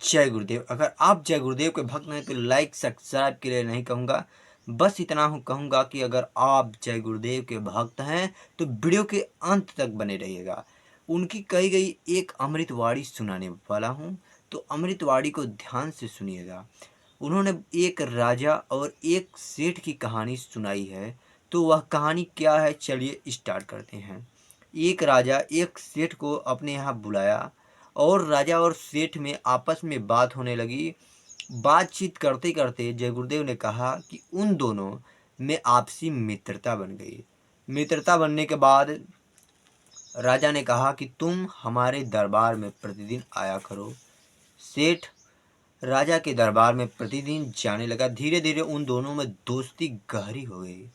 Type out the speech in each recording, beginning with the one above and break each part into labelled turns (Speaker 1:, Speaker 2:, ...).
Speaker 1: जय गुरुदेव। अगर आप जय गुरुदेव के भक्त हैं तो लाइक सब्सक्राइब के लिए नहीं कहूँगा, बस इतना हूँ कहूँगा कि अगर आप जय गुरुदेव के भक्त हैं तो वीडियो के अंत तक बने रहिएगा। उनकी कही गई एक अमृतवाणी सुनाने वाला हूँ, तो अमृतवाणी को ध्यान से सुनिएगा। उन्होंने एक राजा और एक सेठ की कहानी सुनाई है, तो वह कहानी क्या है चलिए स्टार्ट करते हैं। एक राजा एक सेठ को अपने यहाँ बुलाया और राजा और सेठ में आपस में बात होने लगी। बातचीत करते करते जय गुरुदेव ने कहा कि उन दोनों में आपसी मित्रता बन गई। मित्रता बनने के बाद राजा ने कहा कि तुम हमारे दरबार में प्रतिदिन आया करो। सेठ राजा के दरबार में प्रतिदिन जाने लगा। धीरे धीरे उन दोनों में दोस्ती गहरी हो गई।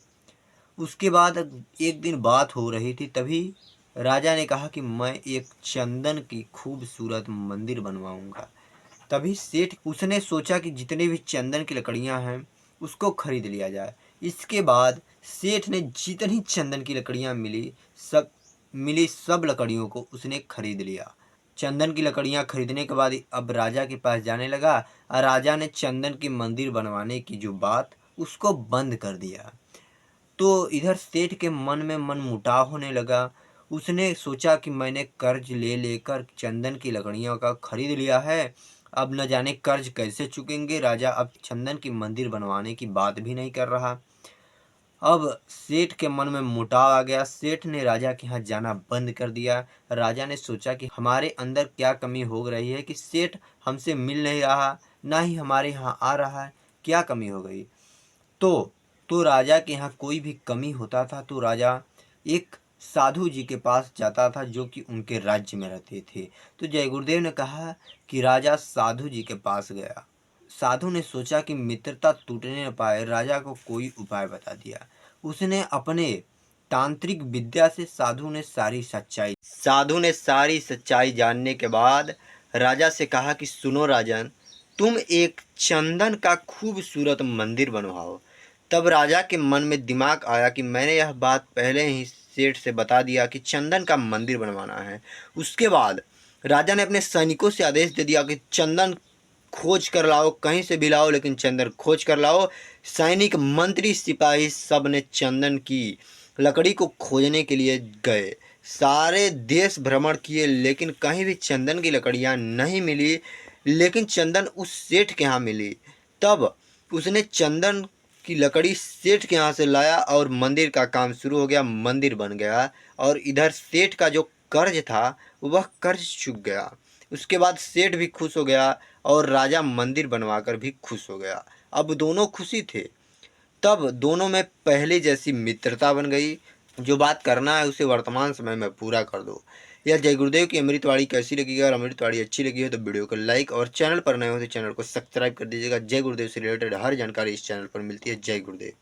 Speaker 1: उसके बाद एक दिन बात हो रही थी, तभी राजा ने कहा कि मैं एक चंदन की खूबसूरत मंदिर बनवाऊंगा। तभी सेठ उसने सोचा कि जितने भी चंदन की लकड़ियां हैं उसको खरीद लिया जाए। इसके बाद सेठ ने जितनी चंदन की लकड़ियां मिली सब लकड़ियों को उसने खरीद लिया। चंदन की लकड़ियां खरीदने के बाद अब राजा के पास जाने लगा और राजा ने चंदन की मंदिर बनवाने की जो बात उसको बंद कर दिया। तो इधर सेठ के मन में मनमुटाव होने लगा। उसने सोचा कि मैंने कर्ज ले लेकर चंदन की लकड़ियों का खरीद लिया है, अब न जाने कर्ज कैसे चुकेंगे। राजा अब चंदन की मंदिर बनवाने की बात भी नहीं कर रहा। अब सेठ के मन में मुटाव आ गया। सेठ ने राजा के यहाँ जाना बंद कर दिया। राजा ने सोचा कि हमारे अंदर क्या कमी हो रही है कि सेठ हमसे मिल नहीं रहा, ना ही हमारे यहाँ आ रहा है, क्या कमी हो गई। तो राजा के यहाँ कोई भी कमी होता था तो राजा एक साधु जी के पास जाता था जो कि उनके राज्य में रहते थे। तो जय गुरुदेव ने कहा कि राजा साधु जी के पास गया। साधु ने सोचा कि मित्रता टूटने न पाए, राजा को कोई उपाय बता दिया। उसने अपने तांत्रिक विद्या से साधु ने सारी सच्चाई जानने के बाद राजा से कहा कि सुनो राजन, तुम एक चंदन का खूबसूरत मंदिर बनवाओ। तब राजा के मन में दिमाग आया कि मैंने यह बात पहले ही सेठ से बता दिया कि चंदन का मंदिर बनवाना है। उसके बाद राजा ने अपने सैनिकों से आदेश दे दिया कि चंदन खोज कर लाओ, कहीं से भी लाओ लेकिन चंदन खोज कर लाओ। सैनिक, मंत्री, सिपाही सब ने चंदन की लकड़ी को खोजने के लिए गए। सारे देश भ्रमण किए लेकिन कहीं भी चंदन की लकड़ियां नहीं मिली, लेकिन चंदन उस सेठ के यहाँ मिली। तब उसने चंदन की लकड़ी सेठ के यहाँ से लाया और मंदिर का काम शुरू हो गया। मंदिर बन गया और इधर सेठ का जो कर्ज था वह कर्ज चुक गया। उसके बाद सेठ भी खुश हो गया और राजा मंदिर बनवाकर भी खुश हो गया। अब दोनों खुशी थे। तब दोनों में पहले जैसी मित्रता बन गई। जो बात करना है उसे वर्तमान समय में पूरा कर दो। यह जय गुरुदेव की अमृतवाणी कैसी लगी, अगर अमृतवाणी अच्छी लगी है तो वीडियो को लाइक और चैनल पर नए हो तो चैनल को सब्सक्राइब कर दीजिएगा। जय गुरुदेव से रिलेटेड हर जानकारी इस चैनल पर मिलती है। जय गुरुदेव।